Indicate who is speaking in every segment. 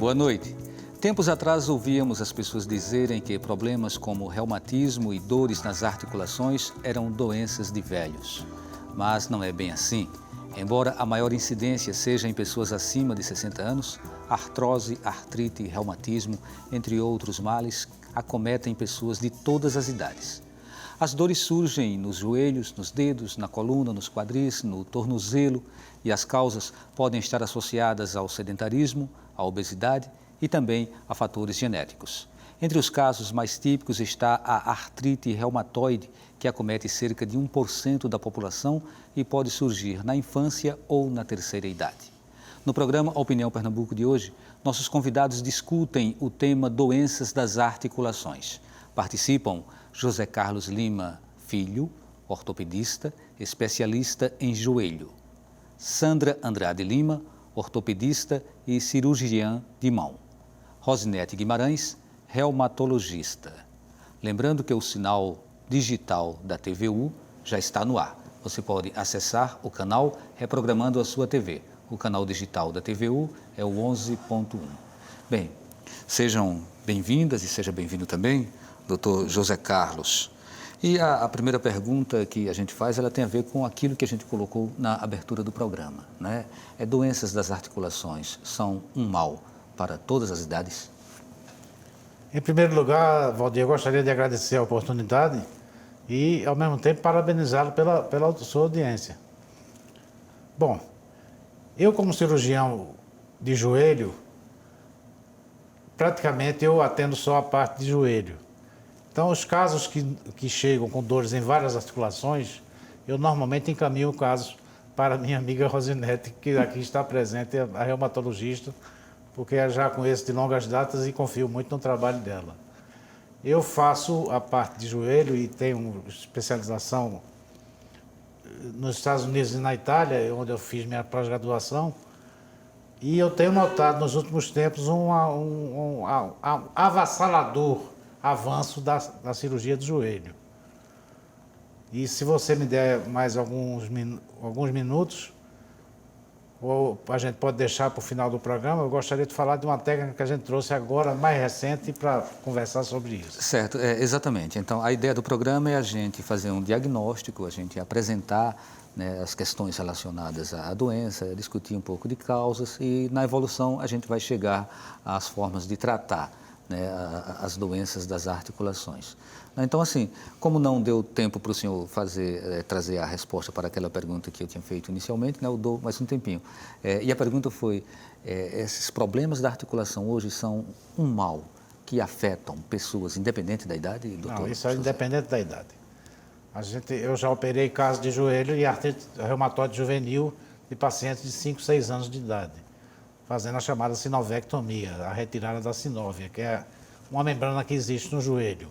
Speaker 1: Boa noite. Tempos atrás ouvíamos as pessoas dizerem que problemas como reumatismo e dores nas articulações eram doenças de velhos. Mas não é bem assim. Embora a maior incidência seja em pessoas acima de 60 anos, artrose, artrite e reumatismo, entre outros males, acometem pessoas de todas as idades. As dores surgem nos joelhos, nos dedos, na coluna, nos quadris, no tornozelo e as causas podem estar associadas ao sedentarismo, à obesidade e também a fatores genéticos. Entre os casos mais típicos está a artrite reumatoide, que acomete cerca de 1% da população e pode surgir na infância ou na terceira idade. No programa Opinião Pernambuco de hoje, nossos convidados discutem o tema doenças das articulações. Participam José Carlos Lima Filho, ortopedista, especialista em joelho. Sandra Andrade Lima, ortopedista e cirurgiã de mão. Rosinete Guimarães, reumatologista. Lembrando que o sinal digital da TVU já está no ar. Você pode acessar o canal reprogramando a sua TV. O canal digital da TVU é o 11.1. Bem, sejam bem-vindas e seja bem-vindo também, Dr. José Carlos. E a primeira pergunta que a gente faz, ela tem a ver com aquilo que a gente colocou na abertura do programa, né? Doenças das articulações são um mal para todas as idades?
Speaker 2: Em primeiro lugar, Valdir, eu gostaria de agradecer a oportunidade e, ao mesmo tempo, parabenizá-lo pela sua audiência. Bom, eu como cirurgião de joelho, praticamente eu atendo só a parte de joelho. Então, os casos que chegam com dores em várias articulações, eu normalmente encaminho casos para minha amiga Rosinete, que aqui está presente, a reumatologista, porque eu já conheço de longas datas e confio muito no trabalho dela. Eu faço a parte de joelho e tenho especialização nos Estados Unidos e na Itália, onde eu fiz minha pós-graduação, e eu tenho notado nos últimos tempos um avassalador avanço da cirurgia do joelho. E se você me der mais alguns minutos, ou a gente pode deixar para o final do programa, eu gostaria de falar de uma técnica que a gente trouxe agora, mais recente, para conversar sobre isso.
Speaker 1: Certo, exatamente. Então, a ideia do programa é a gente fazer um diagnóstico, a gente apresentar, né, as questões relacionadas à doença, discutir um pouco de causas e, na evolução, a gente vai chegar às formas de tratar, né, as doenças das articulações. Então, assim, como não deu tempo para o senhor trazer a resposta para aquela pergunta que eu tinha feito inicialmente, né, eu dou mais um tempinho. E a pergunta foi, esses problemas da articulação hoje são um mal que afetam pessoas independente da idade, doutor?
Speaker 2: Não, isso é independente da idade. Eu já operei casos de joelho e artrite reumatoide juvenil de pacientes de 5, 6 anos de idade, fazendo a chamada sinovectomia, a retirada da sinóvia, que é uma membrana que existe no joelho.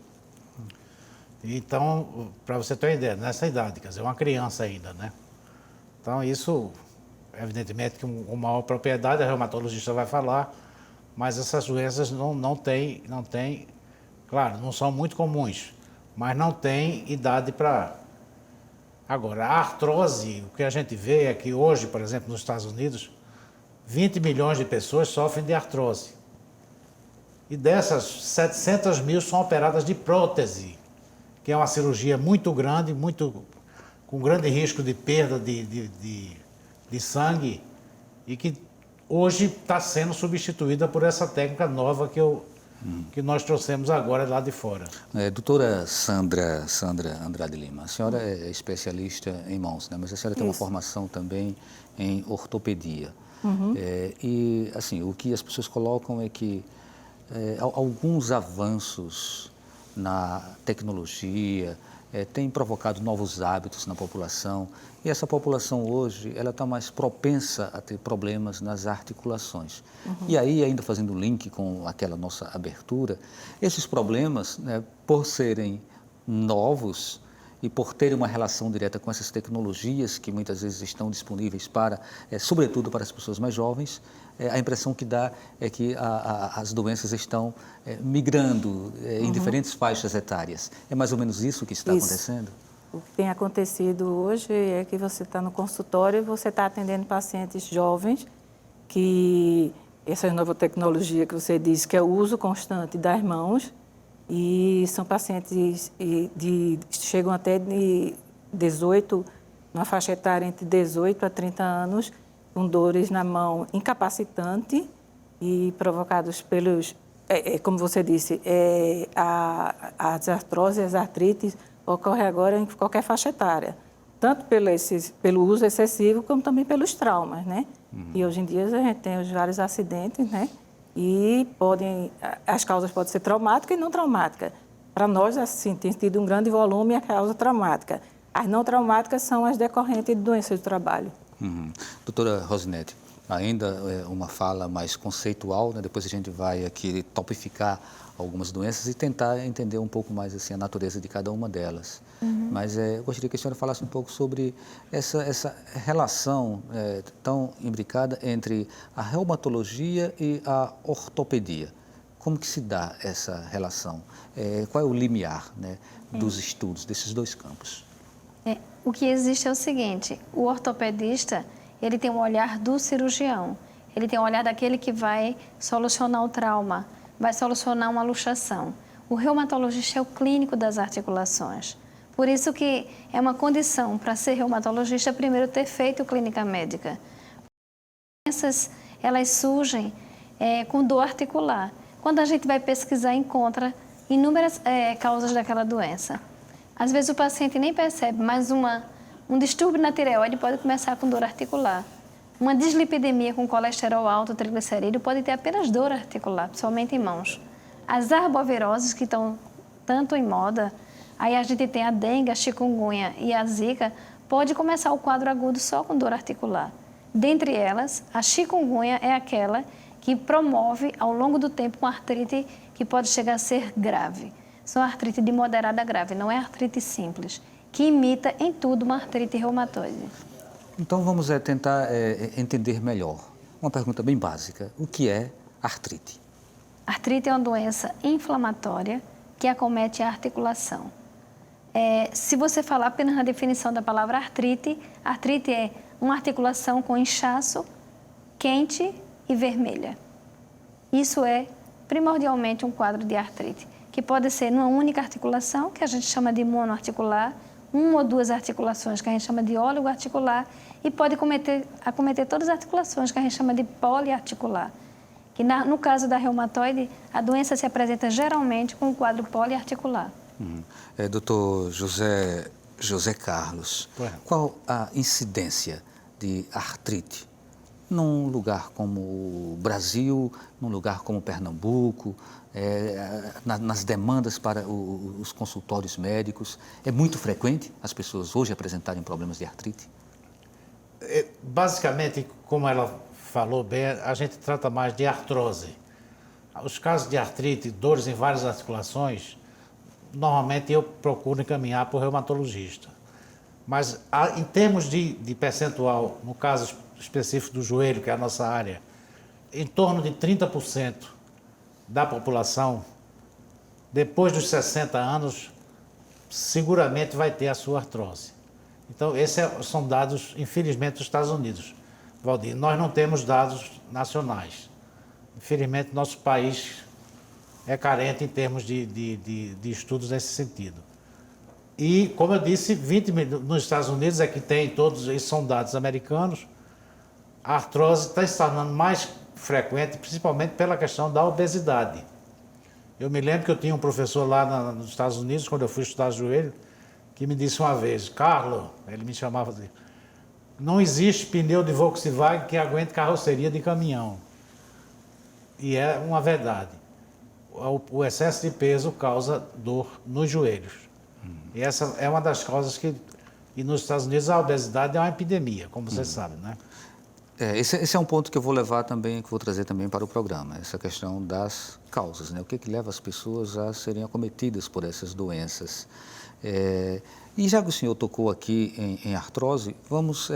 Speaker 2: Então, para você ter uma ideia, nessa idade, quer dizer, uma criança ainda, né? Então, isso, evidentemente, que com maior propriedade, a reumatologista vai falar, mas essas doenças não têm, claro, não são muito comuns, mas não tem idade para... Agora, a artrose, o que a gente vê é que hoje, por exemplo, nos Estados Unidos, 20 milhões de pessoas sofrem de artrose. E dessas, 700 mil são operadas de prótese, que é uma cirurgia muito grande, com grande risco de perda de sangue, e que hoje está sendo substituída por essa técnica nova que nós trouxemos agora lá de fora.
Speaker 1: Doutora Sandra Andrade Lima, a senhora é especialista em mãos, né? Mas a senhora tem uma formação também em ortopedia. E, assim, o que as pessoas colocam é que alguns avanços na tecnologia têm provocado novos hábitos na população, e essa população hoje ela está mais propensa a ter problemas nas articulações. E aí, ainda fazendo link com aquela nossa abertura, esses problemas, né, por serem novos e por terem uma relação direta com essas tecnologias que muitas vezes estão disponíveis para, sobretudo para as pessoas mais jovens, a impressão que dá é que as doenças estão migrando em diferentes faixas etárias. É mais ou menos isso que está acontecendo?
Speaker 3: O que tem acontecido hoje é que você está no consultório e você está atendendo pacientes jovens que essa nova tecnologia que você disse, que é o uso constante das mãos, e são pacientes chegam até de 18, uma faixa etária entre 18 a 30 anos, com dores na mão incapacitante e provocados pelos, como você disse, as artroses e as artrites ocorrem agora em qualquer faixa etária, tanto pelo uso excessivo, como também pelos traumas, né? E hoje em dia a gente tem os vários acidentes, né? E as causas podem ser traumáticas e não traumáticas. Para nós, assim, tem tido um grande volume a causa traumática. As não traumáticas são as decorrentes de doenças do trabalho.
Speaker 1: Doutora Rosinete, ainda uma fala mais conceitual, né? Depois a gente vai aqui topificar algumas doenças e tentar entender um pouco mais assim, a natureza de cada uma delas. Mas eu gostaria que a senhora falasse um pouco sobre essa relação tão imbricada entre a reumatologia e a ortopedia. Como que se dá essa relação? Qual é o limiar, né, dos estudos desses dois campos?
Speaker 4: O que existe é o seguinte, o ortopedista, ele tem um olhar do cirurgião, ele tem um olhar daquele que vai solucionar o trauma, vai solucionar uma luxação. O reumatologista é o clínico das articulações. Por isso que é uma condição para ser reumatologista, primeiro ter feito clínica médica. As doenças, elas surgem com dor articular. Quando a gente vai pesquisar, encontra inúmeras causas daquela doença. Às vezes o paciente nem percebe, mas um distúrbio na tireoide pode começar com dor articular. Uma dislipidemia com colesterol alto, triglicerídeo, pode ter apenas dor articular, principalmente em mãos. As arboviroses, que estão tanto em moda, aí a gente tem a dengue, a chikungunya e a zika, pode começar o quadro agudo só com dor articular. Dentre elas, a chikungunya é aquela que promove, ao longo do tempo, uma artrite que pode chegar a ser grave. São artrite de moderada a grave, não é artrite simples, que imita em tudo uma artrite reumatoide.
Speaker 1: Então vamos tentar entender melhor. Uma pergunta bem básica. O que é artrite?
Speaker 4: Artrite é uma doença inflamatória que acomete a articulação. Se você falar apenas na definição da palavra artrite, artrite é uma articulação com inchaço, quente e vermelha. Isso é primordialmente um quadro de artrite, que pode ser numa única articulação, que a gente chama de monoarticular, uma ou duas articulações, que a gente chama de oligoarticular, e pode acometer todas as articulações, que a gente chama de poliarticular. Que no caso da reumatoide, a doença se apresenta geralmente com um quadro poliarticular.
Speaker 1: Doutor José Carlos, qual a incidência de artrite num lugar como o Brasil, num lugar como Pernambuco, nas demandas para os consultórios médicos? É muito frequente as pessoas hoje apresentarem problemas de artrite?
Speaker 2: Basicamente, como ela falou bem, a gente trata mais de artrose. Os casos de artrite, dores em várias articulações, normalmente eu procuro encaminhar para o reumatologista. Mas em termos de percentual, no caso específico do joelho, que é a nossa área, em torno de 30% da população, depois dos 60 anos, seguramente vai ter a sua artrose. Então, esses são dados, infelizmente, dos Estados Unidos. Valdir, nós não temos dados nacionais. Infelizmente, nosso país é carente em termos de estudos nesse sentido. E, como eu disse, 20 nos Estados Unidos é que tem todos, esses são dados americanos, a artrose está se tornando mais frequente, principalmente pela questão da obesidade. Eu me lembro que eu tinha um professor lá nos Estados Unidos, quando eu fui estudar joelho, que me disse uma vez, Carlos, ele me chamava assim, não existe pneu de Volkswagen que aguente carroceria de caminhão. E é uma verdade. O excesso de peso causa dor nos joelhos. E essa é uma das causas que... E nos Estados Unidos a obesidade é uma epidemia, como você sabe, né?
Speaker 1: Esse é um ponto que eu vou levar também, que vou trazer também para o programa, essa questão das causas, né? O que leva as pessoas a serem acometidas por essas doenças. E já que o senhor tocou aqui em artrose, vamos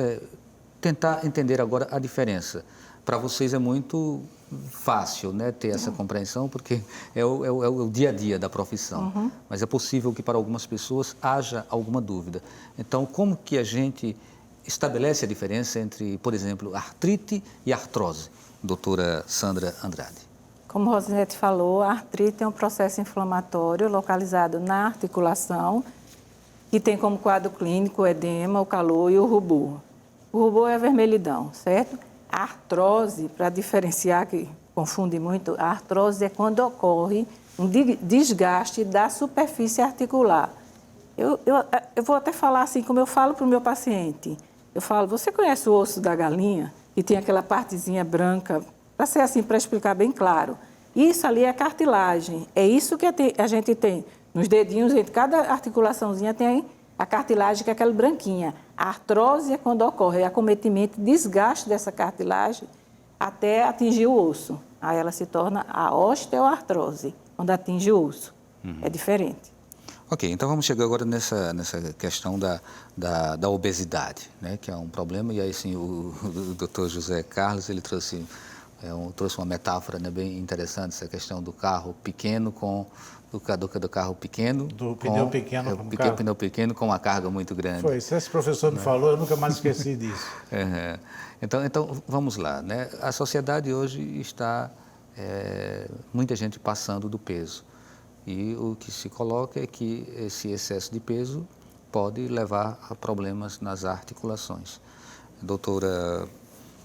Speaker 1: tentar entender agora a diferença. Para vocês é muito fácil, né, ter essa compreensão, porque é o dia a dia da profissão. Mas é possível que para algumas pessoas haja alguma dúvida. Então, como que a gente estabelece a diferença entre, por exemplo, artrite e artrose? doutora Sandra Andrade.
Speaker 3: Como Rosinete falou, a artrite é um processo inflamatório localizado na articulação, que tem como quadro clínico o edema, o calor e o rubor. O rubor é a vermelhidão, certo? A artrose, para diferenciar, que confunde muito, a artrose é quando ocorre um desgaste da superfície articular. Eu vou até falar assim, como eu falo para o meu paciente. Eu falo, você conhece o osso da galinha? Que tem aquela partezinha branca, para ser assim, para explicar bem claro. Isso ali é cartilagem. É isso que a gente tem. Nos dedinhos, entre cada articulaçãozinha tem a cartilagem, que é aquela branquinha. A artrose é quando ocorre acometimento, desgaste dessa cartilagem até atingir o osso. Aí ela se torna a osteoartrose, quando atinge o osso. É diferente.
Speaker 1: Ok, então vamos chegar agora nessa questão da obesidade, né, que é um problema. E aí sim, o Dr. José Carlos, ele trouxe uma metáfora, né, bem interessante, essa questão do carro pequeno do carro pequeno.
Speaker 2: Do pneu pequeno com
Speaker 1: o pneu pequeno com uma carga muito grande.
Speaker 2: Foi, se esse professor me falou, eu nunca mais esqueci disso.
Speaker 1: Então, vamos lá, né? A sociedade hoje está, muita gente passando do peso. E o que se coloca é que esse excesso de peso pode levar a problemas nas articulações. Doutora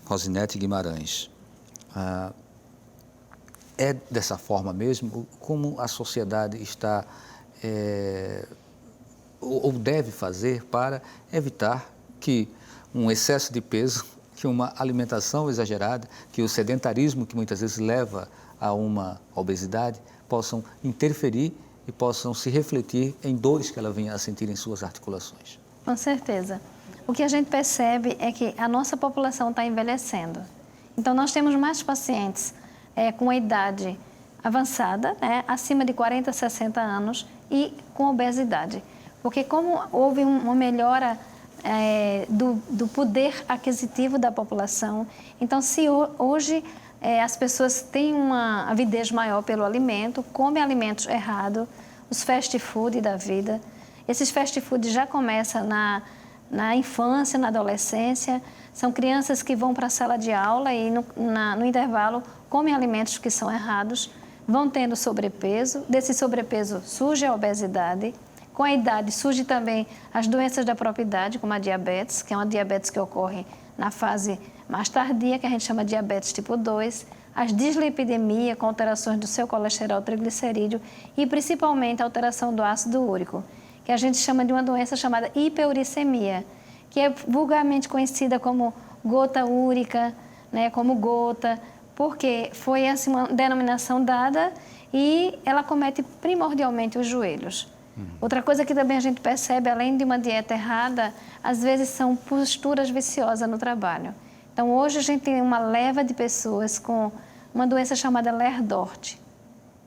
Speaker 1: Rosinete Guimarães, é dessa forma mesmo? Como a sociedade está, ou deve fazer para evitar que um excesso de peso, que uma alimentação exagerada, que o sedentarismo que muitas vezes leva a uma obesidade, possam interferir e possam se refletir em dores que ela venha a sentir em suas articulações?
Speaker 4: Com certeza. O que a gente percebe é que a nossa população está envelhecendo. Então, nós temos mais pacientes com a idade avançada, né, acima de 40, 60 anos e com obesidade. Porque como houve uma melhora do poder aquisitivo da população, então se hoje as pessoas têm uma avidez maior pelo alimento, comem alimentos errados, os fast food da vida. Esses fast food já começam na infância, na adolescência. São crianças que vão para a sala de aula e no intervalo comem alimentos que são errados, vão tendo sobrepeso. Desse sobrepeso surge a obesidade. Com a idade surge também as doenças da própria idade, como a diabetes, que é uma diabetes que ocorre na fase mais tardia, que a gente chama de diabetes tipo 2, as dislipidemia, com alterações do seu colesterol, triglicerídeo e principalmente a alteração do ácido úrico, que a gente chama de uma doença chamada hiperuricemia, que é vulgarmente conhecida como gota úrica, né, como gota, porque foi assim, uma denominação dada e ela comete primordialmente os joelhos. Outra coisa que também a gente percebe, além de uma dieta errada, às vezes são posturas viciosas no trabalho. Então, hoje a gente tem uma leva de pessoas com uma doença chamada Ler-Dort,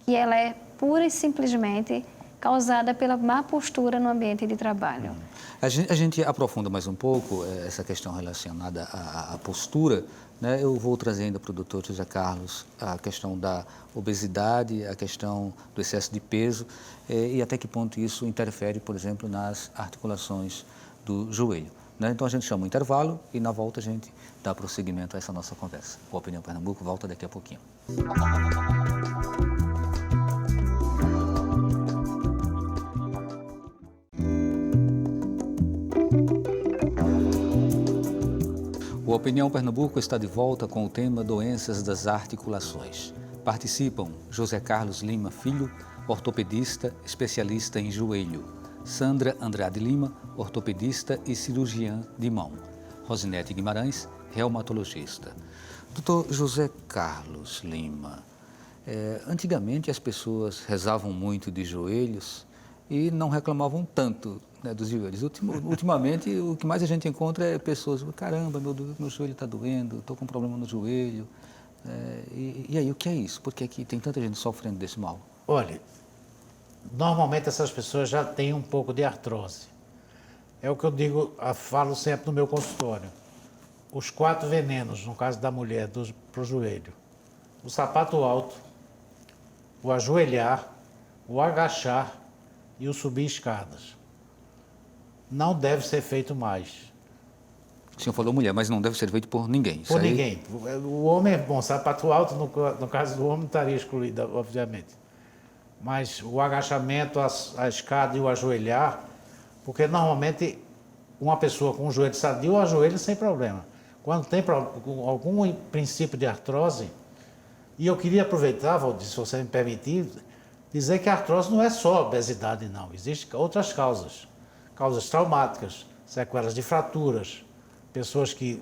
Speaker 4: que ela é pura e simplesmente causada pela má postura no ambiente de trabalho.
Speaker 1: A gente aprofunda mais um pouco essa questão relacionada à postura, né? Eu vou trazer ainda para o Dr. José Carlos a questão da obesidade, a questão do excesso de peso e até que ponto isso interfere, por exemplo, nas articulações do joelho, né? Então a gente chama um intervalo e na volta a gente dá prosseguimento a essa nossa conversa. O Opinião Pernambuco volta daqui a pouquinho. O Opinião Pernambuco está de volta com o tema Doenças das Articulações. Participam José Carlos Lima Filho, ortopedista, especialista em joelho. Sandra Andrade Lima, ortopedista e cirurgiã de mão. Rosinete Guimarães, reumatologista. Doutor José Carlos Lima, antigamente as pessoas rezavam muito de joelhos e não reclamavam tanto, né, dos joelhos. Ultimamente, o que mais a gente encontra é pessoas, caramba, meu joelho está doendo, estou com um problema no joelho. E aí, o que é isso? Por que tem tanta gente sofrendo desse mal?
Speaker 2: Olha, normalmente essas pessoas já têm um pouco de artrose. É o que eu digo, falo sempre no meu consultório. Os 4 venenos, no caso da mulher, para o joelho. O sapato alto, o ajoelhar, o agachar e o subir escadas. Não deve ser feito mais.
Speaker 1: O senhor falou mulher, mas não deve ser feito por ninguém.
Speaker 2: Por ninguém. O homem, bom, sapato alto, no caso do homem, não estaria excluído, obviamente. Mas o agachamento, a escada e o ajoelhar, porque normalmente uma pessoa com o joelho sadio ajoelha sem problema. Quando tem algum princípio de artrose, e eu queria aproveitar, Valdir, se você me permitir, dizer que a artrose não é só obesidade, não. Existem outras causas. Causas traumáticas, sequelas de fraturas, pessoas que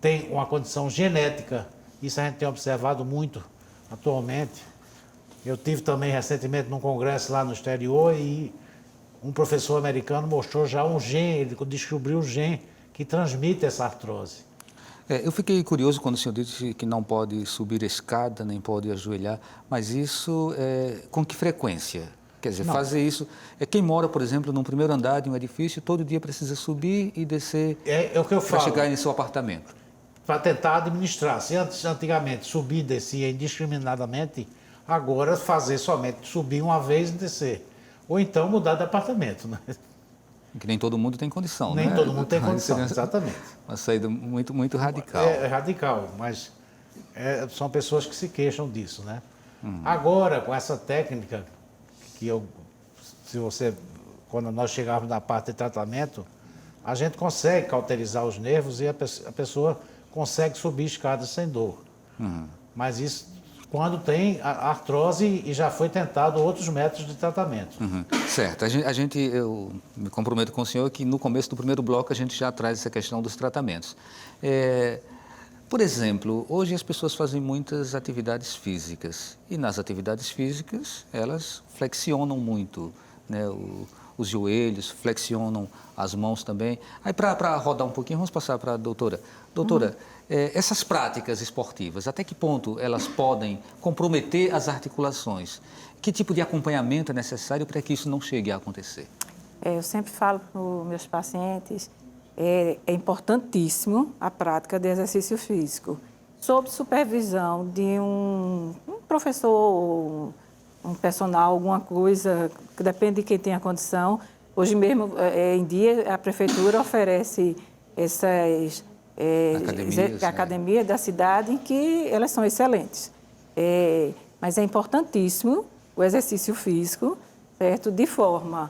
Speaker 2: têm uma condição genética. Isso a gente tem observado muito atualmente. Eu tive também recentemente num congresso lá no exterior e um professor americano mostrou já um gene, ele descobriu um gene que transmite essa artrose.
Speaker 1: Eu fiquei curioso quando o senhor disse que não pode subir a escada, nem pode ajoelhar, mas isso com que frequência? Quer dizer, fazer isso... Quem mora, por exemplo, num primeiro andar de um edifício, todo dia precisa subir e descer
Speaker 2: É o que eu falo.
Speaker 1: para chegar em seu apartamento.
Speaker 2: Para tentar administrar. Se antigamente subir e descia indiscriminadamente, agora fazer somente subir uma vez e descer. Ou então mudar de apartamento, né?
Speaker 1: Que nem todo mundo tem condição,
Speaker 2: Nem
Speaker 1: né?
Speaker 2: todo mundo tem condição,
Speaker 1: Seria
Speaker 2: exatamente.
Speaker 1: uma saída muito, muito radical.
Speaker 2: É radical, mas são pessoas que se queixam disso, né? Agora, com essa técnica, quando nós chegarmos na parte de tratamento, a gente consegue cauterizar os nervos e a pessoa consegue subir escadas sem dor. Mas isso quando tem a artrose e já foi tentado outros métodos de tratamento.
Speaker 1: Certo. Eu me comprometo com o senhor que no começo do primeiro bloco a gente já traz essa questão dos tratamentos. Por exemplo, hoje as pessoas fazem muitas atividades físicas e nas atividades físicas elas flexionam muito, né? Os joelhos, flexionam as mãos também. Aí para rodar um pouquinho, vamos passar para a doutora. Doutora, essas práticas esportivas, até que ponto elas podem comprometer as articulações? Que tipo de acompanhamento é necessário para que isso não chegue a acontecer?
Speaker 3: Eu sempre falo para os meus pacientes, é importantíssimo a prática de exercício físico, sob supervisão de um professor, um personal, alguma coisa, que depende de quem tem a condição. Hoje mesmo, em dia, a prefeitura oferece essas academias da cidade, em que elas são excelentes. Mas é importantíssimo o exercício físico, certo? De forma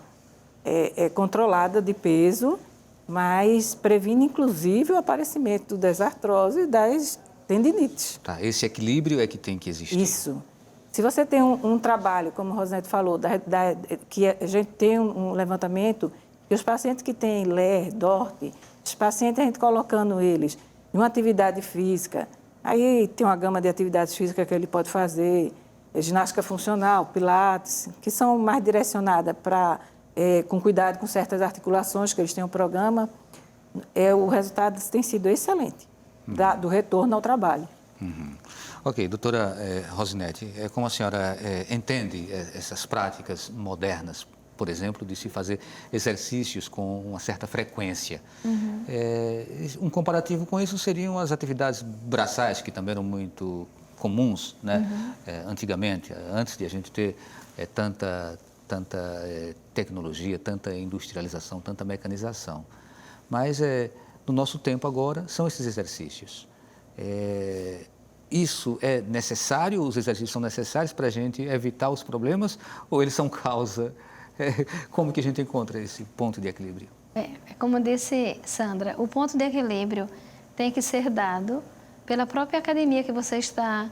Speaker 3: controlada de peso, mas previne, inclusive, o aparecimento das artroses e das tendinites.
Speaker 1: Tá, esse equilíbrio é que tem que existir.
Speaker 3: Isso. Se você tem um trabalho, como o Rosinete falou, que a gente tem um levantamento, e os pacientes que têm LER, DORT, os pacientes, a gente colocando eles em uma atividade física, aí tem uma gama de atividades físicas que ele pode fazer, ginástica funcional, pilates, que são mais direcionadas para, com cuidado com certas articulações, que eles têm um programa, o resultado tem sido excelente, do retorno ao trabalho.
Speaker 1: Ok, doutora Rosinete, como a senhora entende essas práticas modernas, por exemplo, de se fazer exercícios com uma certa frequência? Um comparativo com isso seriam as atividades braçais, que também eram muito comuns, né? Antigamente, antes de a gente ter tanta tecnologia, tanta industrialização, tanta mecanização. Mas no nosso tempo agora são esses exercícios. Isso é necessário? Os exercícios são necessários para a gente evitar os problemas ou eles são causa? Como que a gente encontra esse ponto de equilíbrio?
Speaker 4: Como disse Sandra, o ponto de equilíbrio tem que ser dado pela própria academia que você está,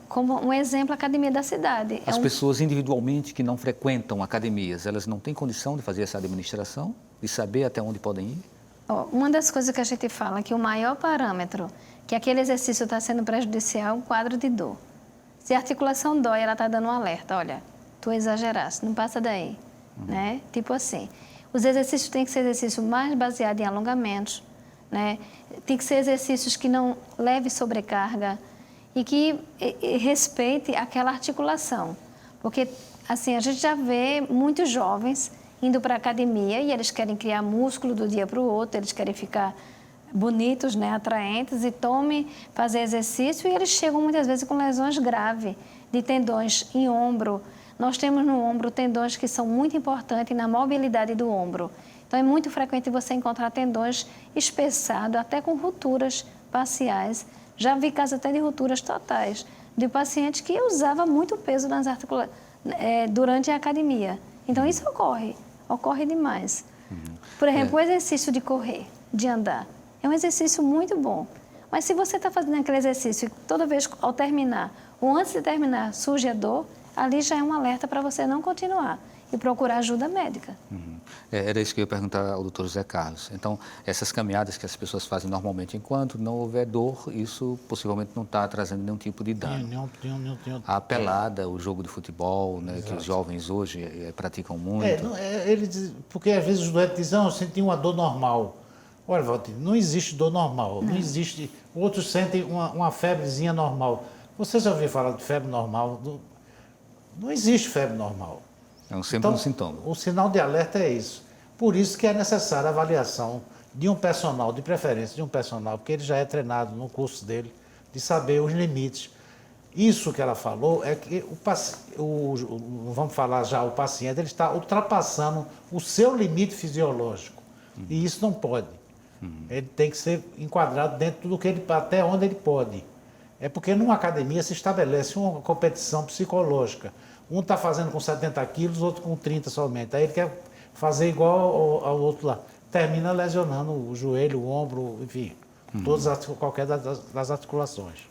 Speaker 4: como um exemplo, a academia da cidade.
Speaker 1: As pessoas individualmente que não frequentam academias, elas não têm condição de fazer essa administração, de saber até onde podem ir?
Speaker 4: Uma das coisas que a gente fala é que o maior parâmetro que aquele exercício está sendo prejudicial é o quadro de dor. Se a articulação dói, ela está dando um alerta, olha, tu exageraste, não passa daí, né? Tipo assim. Os exercícios têm que ser exercícios mais baseados em alongamentos, né? Tem que ser exercícios que não leve sobrecarga e que respeite aquela articulação. Porque, assim, a gente já vê muitos jovens indo para a academia e eles querem criar músculo do dia para o outro, eles querem ficar bonitos, né, atraentes e fazer exercício e eles chegam muitas vezes com lesões graves de tendões em ombro, Nós temos no ombro tendões que são muito importantes na mobilidade do ombro. Então, é muito frequente você encontrar tendões espessados, até com rupturas parciais. Já vi casos até de rupturas totais, de paciente que usava muito peso nas durante a academia. Então, isso ocorre demais. Por exemplo, o exercício de correr, de andar, é um exercício muito bom. Mas se você está fazendo aquele exercício e toda vez ao terminar, ou antes de terminar, surge a dor, ali já é um alerta para você não continuar e procurar ajuda médica.
Speaker 1: Era isso que eu ia perguntar ao doutor José Carlos. Então, essas caminhadas que as pessoas fazem normalmente, enquanto não houver dor, isso possivelmente não está trazendo nenhum tipo de dano. A pelada, o jogo de futebol, né, que os jovens hoje praticam muito.
Speaker 2: Porque às vezes os doentes dizem, eu senti uma dor normal. Olha, Valdir, não existe dor normal, não existe. Outros sentem uma febrezinha normal. Você já ouviu falar de febre normal? Não existe febre normal.
Speaker 1: É sempre um sintoma.
Speaker 2: O sinal de alerta é isso. Por isso que é necessária a avaliação de um personal, de preferência de um personal, porque ele já é treinado no curso dele, de saber os limites. Isso que ela falou é que vamos falar já, o paciente ele está ultrapassando o seu limite fisiológico. E isso não pode. Ele tem que ser enquadrado dentro do que até onde ele pode. É porque numa academia se estabelece uma competição psicológica. Um está fazendo com 70 quilos, outro com 30 somente. Aí ele quer fazer igual ao outro lá. Termina lesionando o joelho, o ombro, enfim, qualquer das articulações.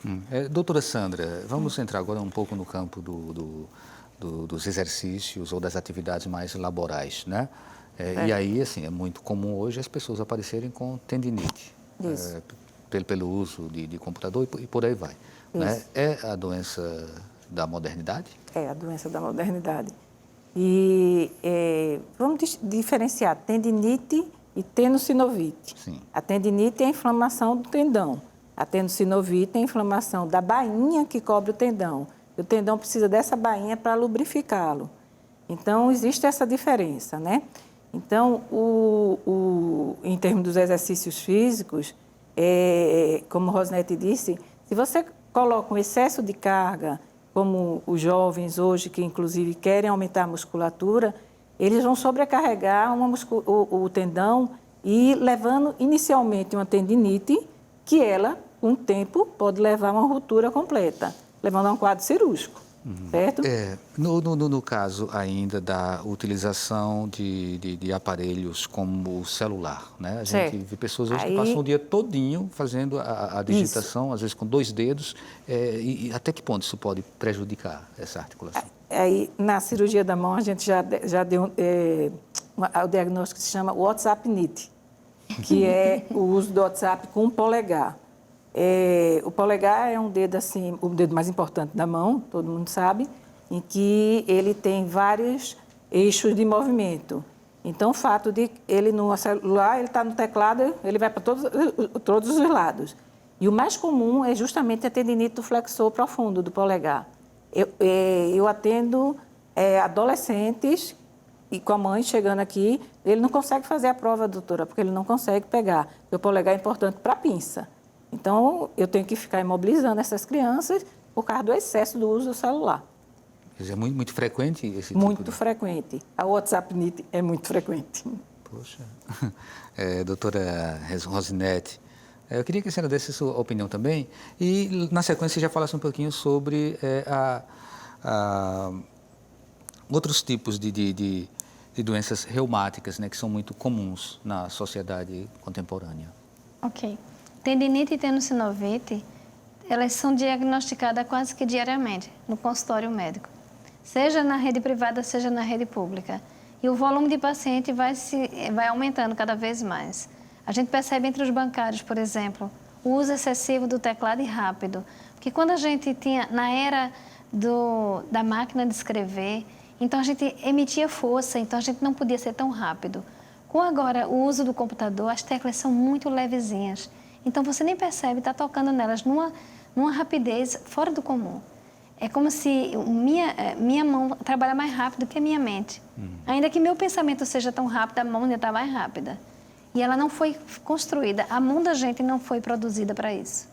Speaker 1: Doutora Sandra, vamos entrar agora um pouco no campo dos exercícios ou das atividades mais laborais, né? E aí, assim, é muito comum hoje as pessoas aparecerem com tendinite.
Speaker 3: Isso.
Speaker 1: Pelo uso de computador e por aí vai. Né? É a doença da modernidade?
Speaker 3: É a doença da modernidade. E vamos diferenciar tendinite e tendinossinovite.
Speaker 1: Sim.
Speaker 3: A tendinite é a inflamação do tendão. A tendinossinovite é a inflamação da bainha que cobre o tendão. E o tendão precisa dessa bainha para lubrificá-lo. Então, existe essa diferença, né? Então, em termos dos exercícios físicos, como Rosinete disse, se você coloca um excesso de carga, como os jovens hoje, que inclusive querem aumentar a musculatura, eles vão sobrecarregar o tendão e levando inicialmente uma tendinite, que ela, com o tempo, pode levar a uma ruptura completa, levando a um quadro cirúrgico. Certo?
Speaker 1: No caso ainda da utilização de aparelhos como o celular, né? A gente vê pessoas hoje que passam o dia todinho fazendo a digitação, às vezes com 2 dedos, e até que ponto isso pode prejudicar essa articulação?
Speaker 3: Aí, na cirurgia da mão, a gente já deu o diagnóstico que se chama WhatsApp Knit, que é o uso do WhatsApp com o polegar. O polegar é um dedo assim, o dedo mais importante da mão, todo mundo sabe, em que ele tem vários eixos de movimento. Então, o fato de ele no celular, ele está no teclado, ele vai para todos os lados. E o mais comum é justamente a tendinite do flexor profundo do polegar. Eu atendo adolescentes e com a mãe chegando aqui, ele não consegue fazer a prova, doutora, porque ele não consegue pegar, porque o polegar é importante para a pinça. Então, eu tenho que ficar imobilizando essas crianças por causa do excesso do uso do celular.
Speaker 1: Quer dizer, é muito frequente esse tipo
Speaker 3: Muito frequente. A WhatsApp Knit é muito frequente.
Speaker 1: Poxa. Doutora Rosinete, eu queria que a senhora desse a sua opinião também e, na sequência, já falasse um pouquinho sobre outros tipos de doenças reumáticas, né, que são muito comuns na sociedade contemporânea.
Speaker 4: Ok. Tendinite e tendinossinovite, elas são diagnosticadas quase que diariamente no consultório médico, seja na rede privada, seja na rede pública. E o volume de paciente vai aumentando cada vez mais. A gente percebe entre os bancários, por exemplo, o uso excessivo do teclado e rápido. Porque quando a gente tinha, na era da máquina de escrever, então a gente emitia força, então a gente não podia ser tão rápido. Com agora o uso do computador, as teclas são muito levezinhas. Então, você nem percebe, está tocando nelas numa rapidez fora do comum. É como se minha mão trabalha mais rápido que a minha mente. Ainda que meu pensamento seja tão rápido, a mão ainda está mais rápida. E ela não foi construída, a mão da gente não foi produzida para isso.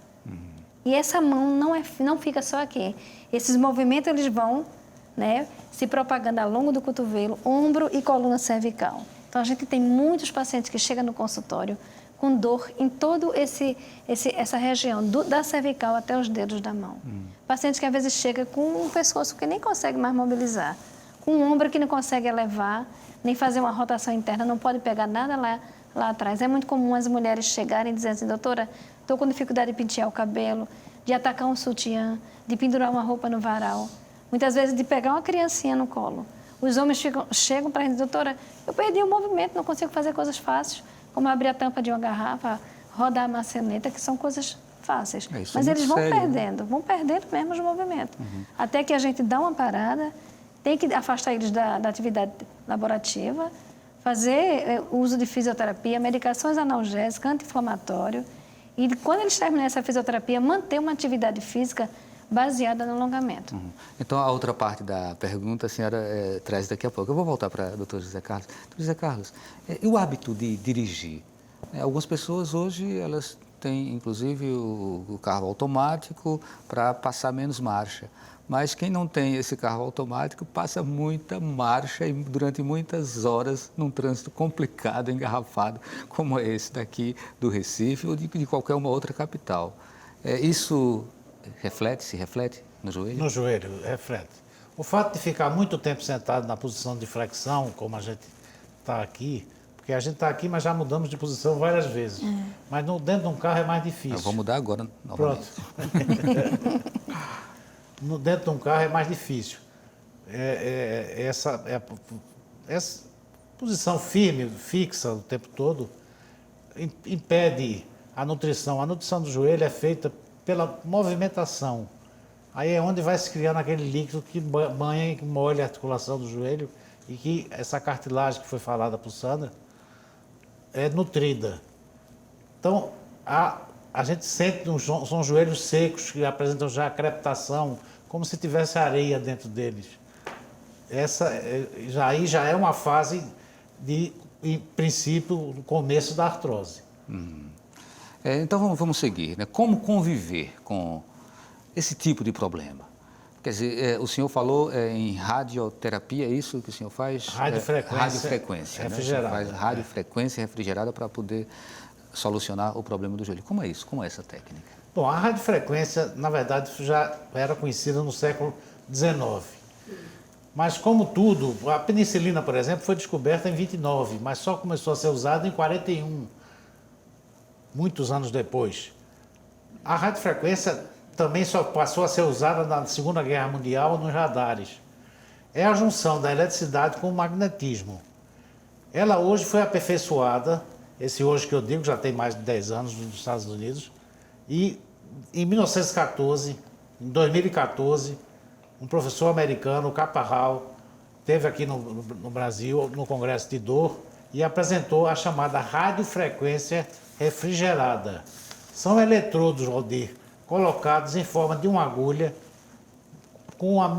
Speaker 4: E essa mão não fica só aqui. Esses movimentos, eles vão né, se propagando ao longo do cotovelo, ombro e coluna cervical. Então, a gente tem muitos pacientes que chegam no consultório com dor em toda essa região, da cervical até os dedos da mão. Paciente que às vezes chega com um pescoço que nem consegue mais mobilizar, com um ombro que não consegue elevar, nem fazer uma rotação interna, não pode pegar nada lá atrás. É muito comum as mulheres chegarem dizendo assim, doutora, estou com dificuldade de pentear o cabelo, de atacar um sutiã, de pendurar uma roupa no varal, muitas vezes de pegar uma criancinha no colo. Os homens chegam para a gente, doutora, eu perdi o movimento, não consigo fazer coisas fáceis, como abrir a tampa de uma garrafa, rodar a maçaneta, que são coisas fáceis. Mas eles vão perdendo mesmo os movimentos. Até que a gente dá uma parada, tem que afastar eles da atividade laborativa, fazer uso de fisioterapia, medicações analgésicas, anti-inflamatório, e quando eles terminam essa fisioterapia, manter uma atividade física baseada no alongamento.
Speaker 1: Então, a outra parte da pergunta a senhora traz daqui a pouco. Eu vou voltar para o doutor José Carlos. Doutor José Carlos, e o hábito de dirigir? Algumas pessoas hoje, elas têm, inclusive, o carro automático para passar menos marcha. Mas quem não tem esse carro automático passa muita marcha e durante muitas horas num trânsito complicado, engarrafado, como é esse daqui do Recife ou de qualquer uma outra capital. Isso se reflete no joelho?
Speaker 2: No joelho, reflete. O fato de ficar muito tempo sentado na posição de flexão, como a gente está aqui, porque a gente está aqui, mas já mudamos de posição várias vezes. Mas dentro de um carro é mais difícil.
Speaker 1: Eu vou mudar agora, novamente.
Speaker 2: Pronto. Dentro de um carro é mais difícil. Essa posição firme, fixa o tempo todo, impede a nutrição. A nutrição do joelho é feita pela movimentação. Aí é onde vai se criando aquele líquido que banha e molha a articulação do joelho e que essa cartilagem que foi falada por Sandra é nutrida. Então, a gente sente, são joelhos secos que apresentam já crepitação, como se tivesse areia dentro deles. Aí já é uma fase de, em princípio, o começo da artrose.
Speaker 1: Então vamos seguir, né? Como conviver com esse tipo de problema? Quer dizer, o senhor falou em radioterapia, é isso que o senhor faz?
Speaker 2: Radiofrequência refrigerada.
Speaker 1: Né? O senhor faz radiofrequência refrigerada para poder solucionar o problema do joelho. Como é isso? Como é essa técnica?
Speaker 2: Bom, a radiofrequência, na verdade, já era conhecida no século XIX. Mas, como tudo, a penicilina, por exemplo, foi descoberta em 29, mas só começou a ser usada em 41, muitos anos depois. A radiofrequência também só passou a ser usada na Segunda Guerra Mundial nos radares. É a junção da eletricidade com o magnetismo. Ela hoje foi aperfeiçoada, esse hoje que eu digo já tem mais de 10 anos nos Estados Unidos, e em 1914, em 2014, um professor americano, o Caparral, esteve aqui no Brasil, no Congresso de Dor, e apresentou a chamada radiofrequência refrigerada. São eletrodos, Valdir, colocados em forma de uma agulha, com uma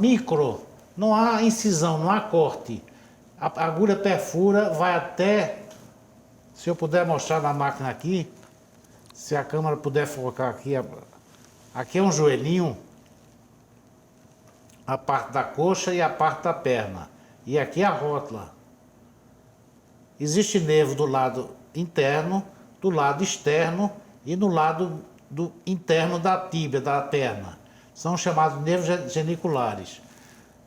Speaker 2: não há incisão, não há corte. A agulha perfura, vai até, se eu puder mostrar na máquina aqui, se a câmera puder focar aqui, aqui é um joelhinho, a parte da coxa e a parte da perna. E aqui a rótula. Existe nervo do lado interno, do lado externo e no lado interno da tíbia, da perna. São chamados nervos geniculares.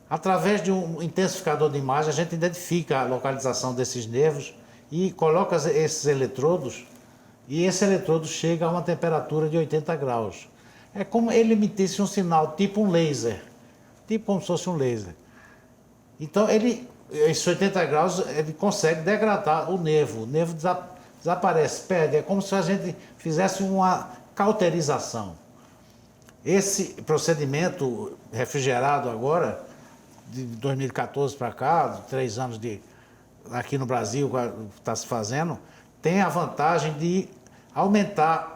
Speaker 2: Através de um intensificador de imagem, a gente identifica a localização desses nervos e coloca esses eletrodos, e esse eletrodo chega a uma temperatura de 80 graus. É como ele emitisse um sinal, tipo um laser, tipo como se fosse um laser. Então, esses 80 graus, ele consegue degradar o nervo desaparece, perde, é como se a gente fizesse uma cauterização. Esse procedimento refrigerado agora, de 2014 para cá, 3 anos aqui no Brasil está se fazendo, tem a vantagem de aumentar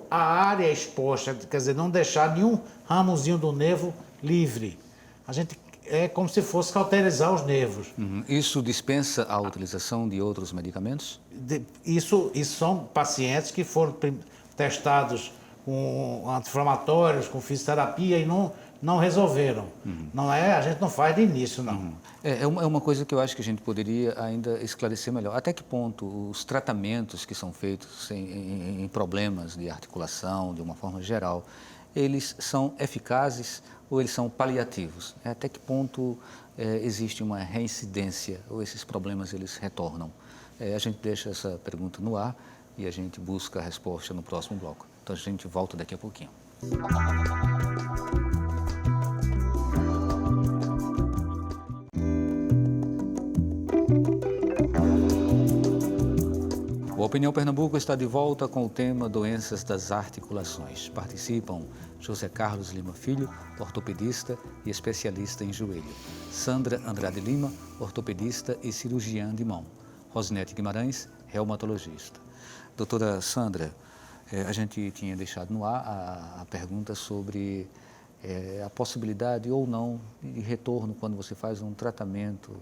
Speaker 2: a área exposta, quer dizer, não deixar nenhum ramozinho do nervo livre. É como se fosse cauterizar os nervos.
Speaker 1: Isso dispensa a utilização de outros medicamentos?
Speaker 2: Isso são pacientes que foram testados com anti-inflamatórios, com fisioterapia e não resolveram. Não é, a gente não faz de início, não.
Speaker 1: É uma coisa que eu acho que a gente poderia ainda esclarecer melhor. Até que ponto os tratamentos que são feitos em problemas de articulação, de uma forma geral, eles são eficazes ou eles são paliativos? Até que ponto existe uma reincidência ou esses problemas eles retornam? A gente deixa essa pergunta no ar e a gente busca a resposta no próximo bloco. Então a gente volta daqui a pouquinho. O Opinião Pernambuco está de volta com o tema Doenças das Articulações. Participam José Carlos Lima Filho, ortopedista e especialista em joelho. Sandra Andrade Lima, ortopedista e cirurgiã de mão. Rosinete Guimarães, reumatologista. Doutora Sandra, a gente tinha deixado no ar a pergunta sobre a possibilidade ou não de retorno quando você faz um tratamento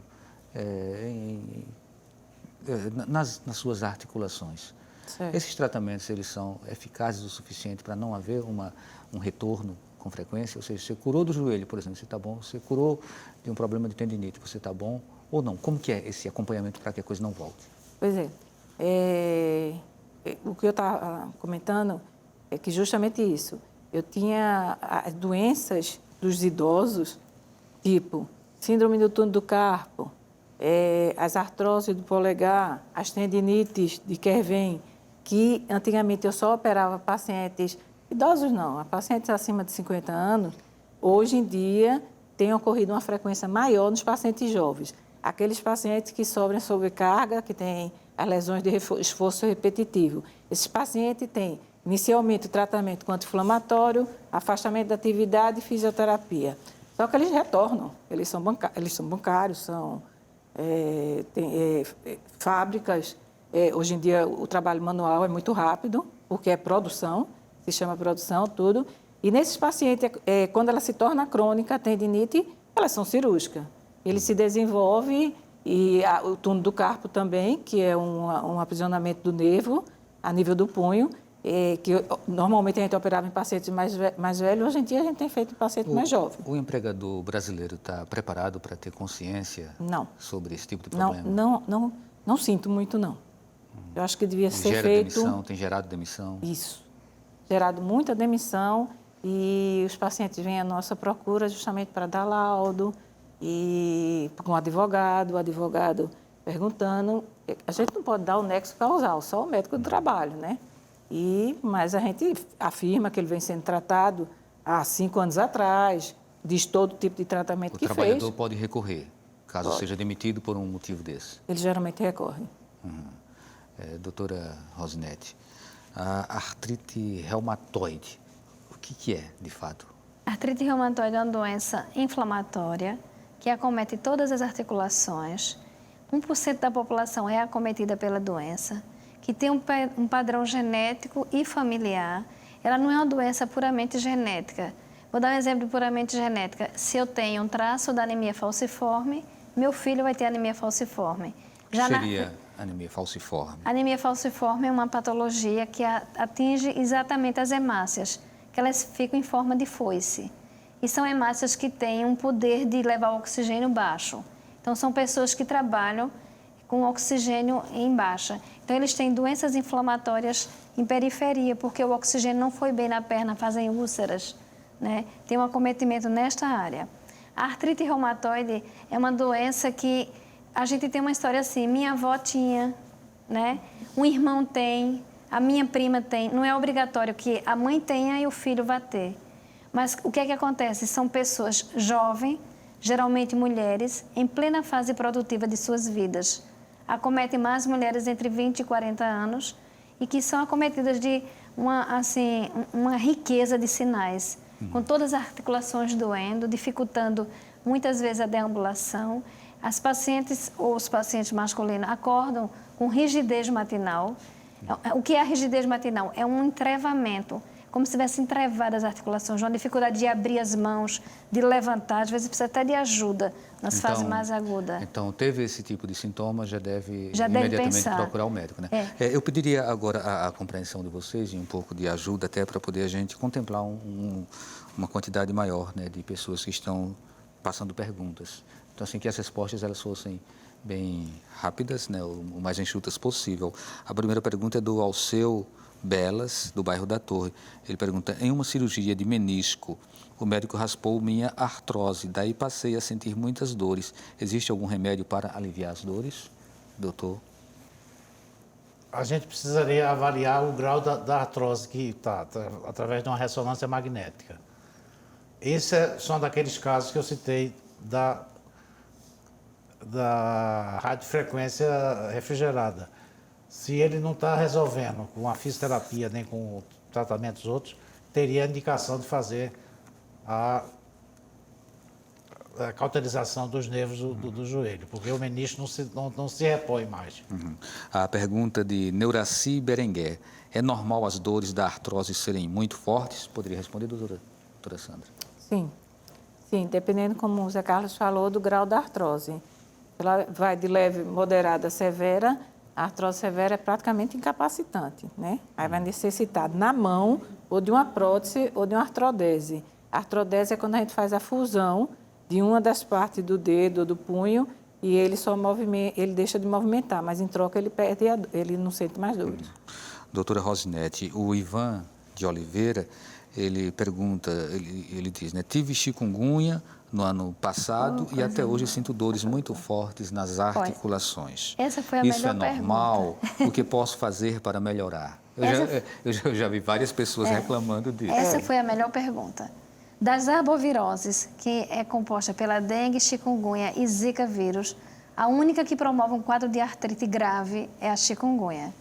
Speaker 1: nas suas articulações.
Speaker 3: Certo.
Speaker 1: Esses tratamentos, eles são eficazes o suficiente para não haver um retorno com frequência? Ou seja, você curou do joelho, por exemplo, você está bom, você curou de um problema de tendinite, você está bom ou não? Como que é esse acompanhamento para que a coisa não volte?
Speaker 3: Pois é. O que eu estava comentando é que justamente isso. Eu tinha as doenças dos idosos, tipo síndrome do túnel do carpo, as artroses do polegar, as tendinites de Kervin, que antigamente eu só operava pacientes idosos, não, pacientes acima de 50 anos. Hoje em dia tem ocorrido uma frequência maior nos pacientes jovens. Aqueles pacientes que sofrem sobrecarga, que têm as lesões de esforço repetitivo. Esses pacientes têm, inicialmente, o tratamento anti-inflamatório, afastamento da atividade e fisioterapia. Só que eles retornam, eles são bancários, são fábricas. Hoje em dia, o trabalho manual é muito rápido, porque é produção, se chama produção, tudo. E nesses pacientes, quando ela se torna crônica, a tendinite, elas são cirúrgicas. Ele se desenvolve, e o túnel do carpo também, que é um aprisionamento do nervo a nível do punho, que normalmente a gente operava em pacientes mais velhos, hoje em dia a gente tem feito em pacientes mais jovens.
Speaker 1: O empregador brasileiro está preparado para ter consciência sobre esse tipo de problema?
Speaker 3: Não sinto muito, não. Eu acho que devia ser feito...
Speaker 1: Tem gerado demissão?
Speaker 3: Isso. Gerado muita demissão e os pacientes vêm à nossa procura justamente para dar laudo, e com o advogado perguntando. A gente não pode dar o nexo causal, só o médico do trabalho, né? Mas a gente afirma que ele vem sendo tratado há 5 anos atrás, diz todo tipo de tratamento que fez.
Speaker 1: O trabalhador pode recorrer, caso seja demitido por um motivo desse?
Speaker 3: Ele geralmente recorre.
Speaker 1: Doutora Rosinete, a artrite reumatoide, o que é, de fato?
Speaker 4: A artrite reumatoide é uma doença inflamatória que acomete todas as articulações. 1% da população é acometida pela doença, que tem um padrão genético e familiar. Ela não é uma doença puramente genética. Vou dar um exemplo de puramente genética. Se eu tenho um traço da anemia falciforme, meu filho vai ter anemia falciforme.
Speaker 1: O que seria anemia falciforme?
Speaker 4: Anemia falciforme é uma patologia que atinge exatamente as hemácias, que elas ficam em forma de foice. E são hemácias que têm um poder de levar o oxigênio baixo. Então, são pessoas que trabalham com oxigênio em baixa. Então, eles têm doenças inflamatórias em periferia, porque o oxigênio não foi bem na perna, fazem úlceras, né? Tem um acometimento nesta área. A artrite reumatoide é uma doença que a gente tem uma história assim, minha avó tinha, né? Um irmão tem, a minha prima tem. Não é obrigatório que a mãe tenha e o filho vá ter. Mas o que é que acontece? São pessoas jovens, geralmente mulheres, em plena fase produtiva de suas vidas. Acometem mais mulheres entre 20 e 40 anos e que são acometidas de uma riqueza de sinais, com todas as articulações doendo, dificultando muitas vezes a deambulação. As pacientes ou os pacientes masculinos acordam com rigidez matinal. O que é a rigidez matinal? É um entrevamento, como se tivesse entrevado as articulações, uma dificuldade de abrir as mãos, de levantar, às vezes precisa até de ajuda nas fases mais agudas.
Speaker 1: Então, teve esse tipo de sintoma, já deve
Speaker 4: deve
Speaker 1: imediatamente
Speaker 4: pensar.
Speaker 1: procurar o médico, né? Eu pediria agora a compreensão de vocês e um pouco de ajuda até para poder a gente contemplar uma quantidade maior, né, de pessoas que estão passando perguntas. Então, assim, que as respostas elas fossem bem rápidas, né, o mais enxutas possível. A primeira pergunta é do Alceu Belas, do bairro da Torre. Ele pergunta: em uma cirurgia de menisco, o médico raspou minha artrose, daí passei a sentir muitas dores. Existe algum remédio para aliviar as dores, doutor?
Speaker 2: A gente precisaria avaliar o grau da artrose que está, através de uma ressonância magnética. Esses são daqueles casos que eu citei da radiofrequência refrigerada. Se ele não está resolvendo com a fisioterapia nem com tratamentos outros, teria a indicação de fazer a cauterização dos nervos do joelho, porque o menisco não se repõe mais.
Speaker 1: A pergunta de Neuraci Berenguer: é normal as dores da artrose serem muito fortes? Poderia responder, doutora Sandra?
Speaker 3: Sim, sim, dependendo, como o Zé Carlos falou, do grau da artrose. Ela vai de leve, moderada a severa. A artrose severa é praticamente incapacitante, né? Aí vai necessitar na mão ou de uma prótese ou de uma artrodese. A artrodese é quando a gente faz a fusão de uma das partes do dedo ou do punho e ele só movimenta, ele deixa de movimentar, mas em troca ele não sente mais dores.
Speaker 1: Doutora Rosinete, o Ivan de Oliveira, ele pergunta, ele diz, né, tive chikungunya no ano passado e até hoje sinto dores muito fortes nas articulações.
Speaker 4: Essa foi a
Speaker 1: Isso
Speaker 4: melhor
Speaker 1: é normal?
Speaker 4: pergunta.
Speaker 1: O que posso fazer para melhorar? Eu já vi várias pessoas reclamando disso.
Speaker 4: Essa foi a melhor pergunta. Das arboviroses, que é composta pela dengue, chikungunya e zika vírus, a única que promove um quadro de artrite grave é a chikungunya.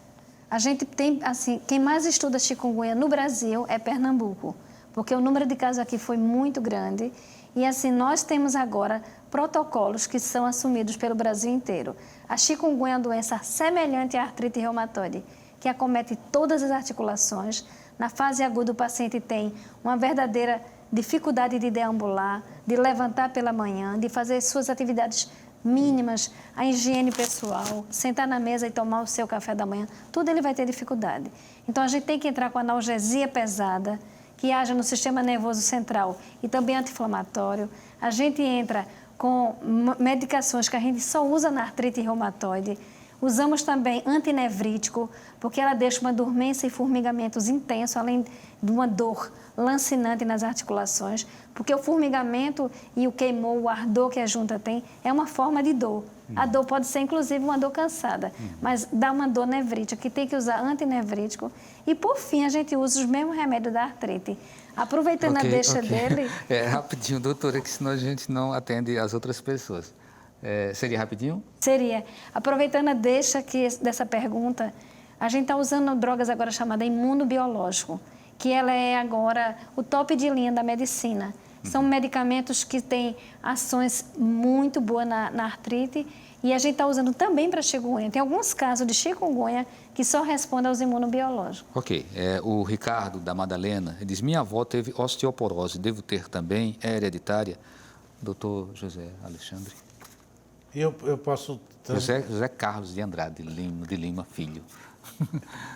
Speaker 4: A gente tem, assim, quem mais estuda chikungunya no Brasil é Pernambuco, porque o número de casos aqui foi muito grande. E assim, nós temos agora protocolos que são assumidos pelo Brasil inteiro. A chikungunya é uma doença semelhante à artrite reumatoide, que acomete todas as articulações. Na fase aguda, o paciente tem uma verdadeira dificuldade de deambular, de levantar pela manhã, de fazer suas atividades mínimas, a higiene pessoal, sentar na mesa e tomar o seu café da manhã, tudo ele vai ter dificuldade. Então, a gente tem que entrar com analgesia pesada, que haja no sistema nervoso central e também anti-inflamatório. A gente entra com medicações que a gente só usa na artrite reumatoide. Usamos também antinevrítico, porque ela deixa uma dormência e formigamentos intensos, além de uma dor lancinante nas articulações, porque o formigamento e o queimor, o ardor que a junta tem, é uma forma de dor. A dor pode ser, inclusive, uma dor cansada, mas dá uma dor nevrítica, que tem que usar antinevrítico. E, por fim, a gente usa os mesmos remédios da artrite. Aproveitando a deixa dele...
Speaker 1: Rapidinho, doutora, que senão a gente não atende as outras pessoas. Seria rapidinho?
Speaker 4: Seria. Aproveitando a deixa dessa pergunta, a gente está usando drogas agora chamadas imunobiológico, que ela é agora o top de linha da medicina. São medicamentos que têm ações muito boas na artrite e a gente está usando também para chikungunya. Tem alguns casos de chikungunya que só respondem aos imunobiológicos.
Speaker 1: Ok. O Ricardo, da Madalena, ele diz: minha avó teve osteoporose, devo ter também? É hereditária? Doutor José Alexandre.
Speaker 2: Eu posso...
Speaker 1: José Carlos de Andrade, de Lima, filho.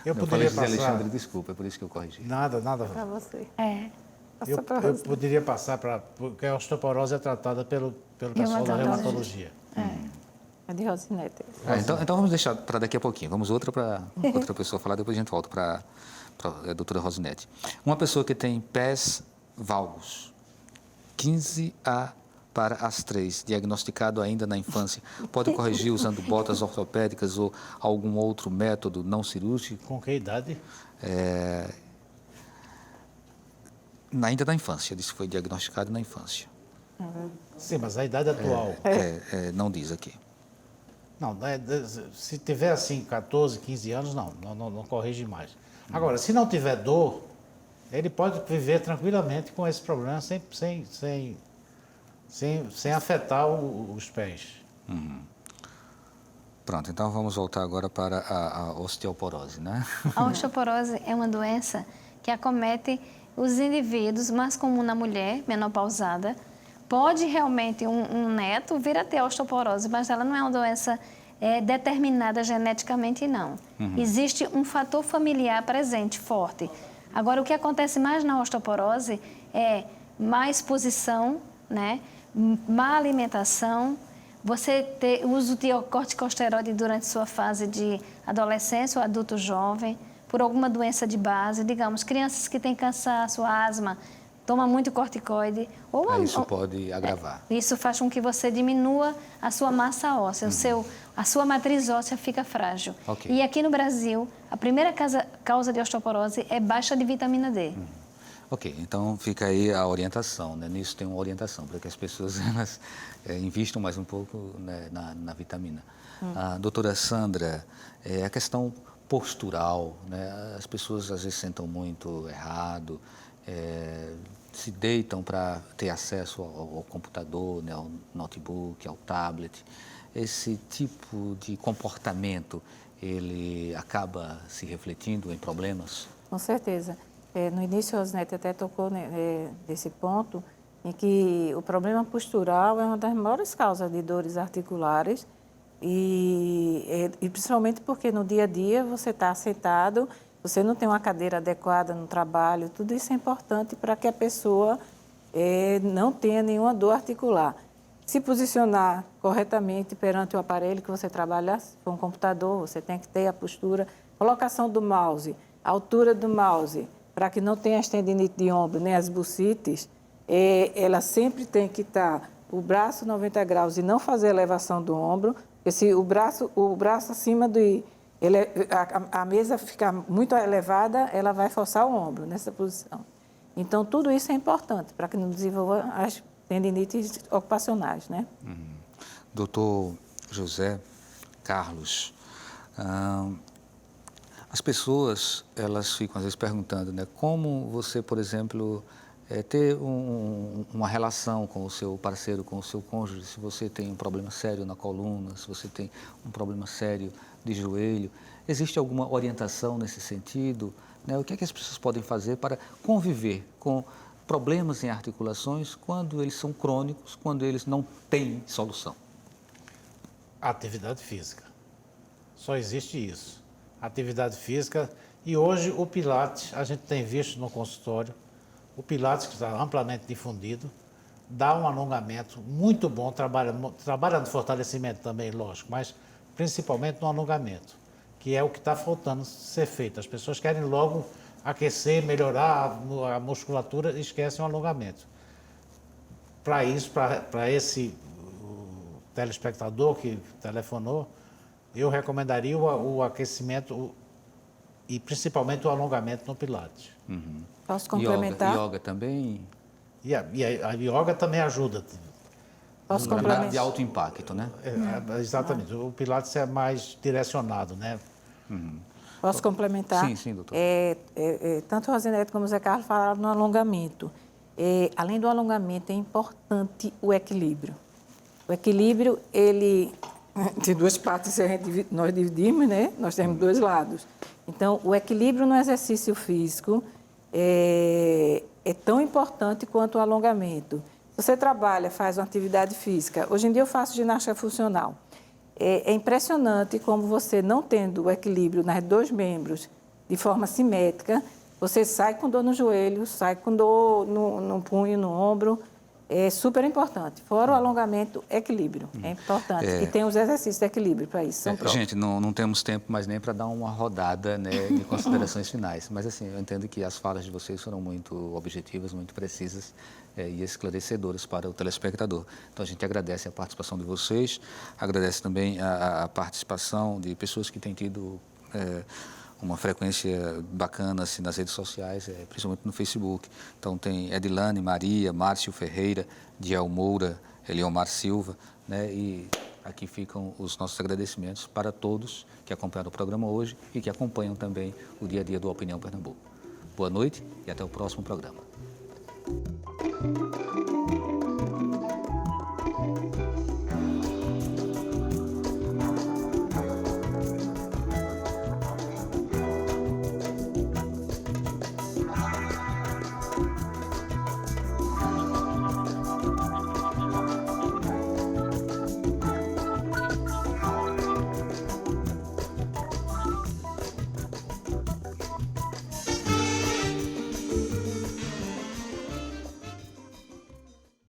Speaker 2: Eu
Speaker 1: Não,
Speaker 2: poderia
Speaker 1: falei José
Speaker 2: passar...
Speaker 1: Alexandre, desculpa, é por isso que eu corrigi.
Speaker 2: Nada.
Speaker 3: Para você.
Speaker 2: Eu poderia passar para... Porque a osteoporose é tratada pelo pessoal da reumatologia.
Speaker 3: É de Rosinete.
Speaker 1: Então vamos deixar para daqui a pouquinho. Vamos outra pessoa falar, depois a gente volta para a doutora Rosinete. Uma pessoa que tem pés valgos, 15 para as 3, diagnosticado ainda na infância, pode corrigir usando botas ortopédicas ou algum outro método não cirúrgico?
Speaker 2: Com que idade?
Speaker 1: Ainda na infância, disse que foi diagnosticado na infância.
Speaker 2: Sim, mas a idade atual...
Speaker 1: Não diz aqui.
Speaker 2: Não, se tiver assim 14, 15 anos, não corrige mais. Agora, se não tiver dor, ele pode viver tranquilamente com esse problema sem afetar os pés.
Speaker 1: Pronto, então vamos voltar agora para a osteoporose, né?
Speaker 4: A osteoporose é uma doença que acomete os indivíduos, mais comum na mulher menopausada. Pode realmente um neto vir a ter osteoporose, mas ela não é uma doença determinada geneticamente, não. Existe um fator familiar presente, forte. Agora, o que acontece mais na osteoporose é má exposição, né? Má alimentação, você ter uso de corticosteroide durante sua fase de adolescência ou adulto jovem, por alguma doença de base, digamos, crianças que têm cansaço, asma, toma muito corticoide.
Speaker 1: Isso pode agravar.
Speaker 4: Isso faz com que você diminua a sua massa óssea, a sua matriz óssea fica frágil.
Speaker 1: Okay.
Speaker 4: E aqui no Brasil, a primeira causa de osteoporose é baixa de vitamina D.
Speaker 1: Ok, então fica aí a orientação, né? Nisso tem uma orientação, para que as pessoas elas, invistam mais um pouco, né, na vitamina. A doutora Sandra, a questão postural, né? As pessoas às vezes sentam muito errado, se deitam para ter acesso ao computador, né, ao notebook, ao tablet. Esse tipo de comportamento, ele acaba se refletindo em problemas?
Speaker 3: Com certeza. No início, a Rosinete até tocou nesse ponto, em que o problema postural é uma das maiores causas de dores articulares, e principalmente porque no dia a dia você está sentado, você não tem uma cadeira adequada no trabalho, tudo isso é importante para que a pessoa não tenha nenhuma dor articular. Se posicionar corretamente perante o aparelho que você trabalha, se for um computador, você tem que ter a postura, colocação do mouse, a altura do mouse, para que não tenha as tendinites de ombro, nem as bursites, ela sempre tem que estar o braço 90 graus e não fazer elevação do ombro, porque se o braço acima a mesa ficar muito elevada, ela vai forçar o ombro nessa posição. Então, tudo isso é importante para que não desenvolva as tendinites ocupacionais, né?
Speaker 1: Doutor José Carlos, as pessoas, elas ficam às vezes perguntando, né, como você, por exemplo, ter uma relação com o seu parceiro, com o seu cônjuge, se você tem um problema sério na coluna, se você tem um problema sério de joelho. Existe alguma orientação nesse sentido? Né? O que é que as pessoas podem fazer para conviver com problemas em articulações quando eles são crônicos, quando eles não têm solução?
Speaker 2: Atividade física. Só existe isso. Atividade física. E hoje o Pilates, a gente tem visto no consultório, o Pilates, que está amplamente difundido, dá um alongamento muito bom, trabalha no fortalecimento também, lógico, mas principalmente no alongamento, que é o que está faltando ser feito. As pessoas querem logo aquecer, melhorar a musculatura e esquecem o alongamento. Para isso, para esse telespectador que telefonou, eu recomendaria o aquecimento e principalmente o alongamento no Pilates.
Speaker 3: Posso complementar?
Speaker 1: Yoga também?
Speaker 2: E a yoga também ajuda.
Speaker 3: Posso complementar?
Speaker 1: De alto impacto, né?
Speaker 2: Exatamente. O Pilates é mais direcionado, né?
Speaker 3: Posso complementar?
Speaker 1: Sim, doutor.
Speaker 3: Tanto o Rosinete como o Zé Carlos falaram no alongamento. Além do alongamento, é importante o equilíbrio. O equilíbrio, ele tem duas partes, nós dividimos, né? Nós temos dois lados. Então, o equilíbrio no exercício físico é tão importante quanto o alongamento. Se você trabalha, faz uma atividade física, hoje em dia eu faço ginástica funcional. É impressionante como você, não tendo o equilíbrio nos dois membros de forma simétrica, você sai com dor no joelho, sai com dor no punho, no ombro. É super importante. Fora o alongamento, equilíbrio. É importante. E tem os exercícios de equilíbrio para isso.
Speaker 1: Gente, não temos tempo mais nem para dar uma rodada, né, de considerações finais. Mas, assim, eu entendo que as falas de vocês foram muito objetivas, muito precisas e esclarecedoras para o telespectador. Então, a gente agradece a participação de vocês, agradece também a participação de pessoas que têm tido uma frequência bacana assim, nas redes sociais, principalmente no Facebook. Então tem Edilane, Maria, Márcio Ferreira, Diel Moura, Eliomar Silva, né? E aqui ficam os nossos agradecimentos para todos que acompanharam o programa hoje e que acompanham também o dia a dia do Opinião Pernambuco. Boa noite e até o próximo programa.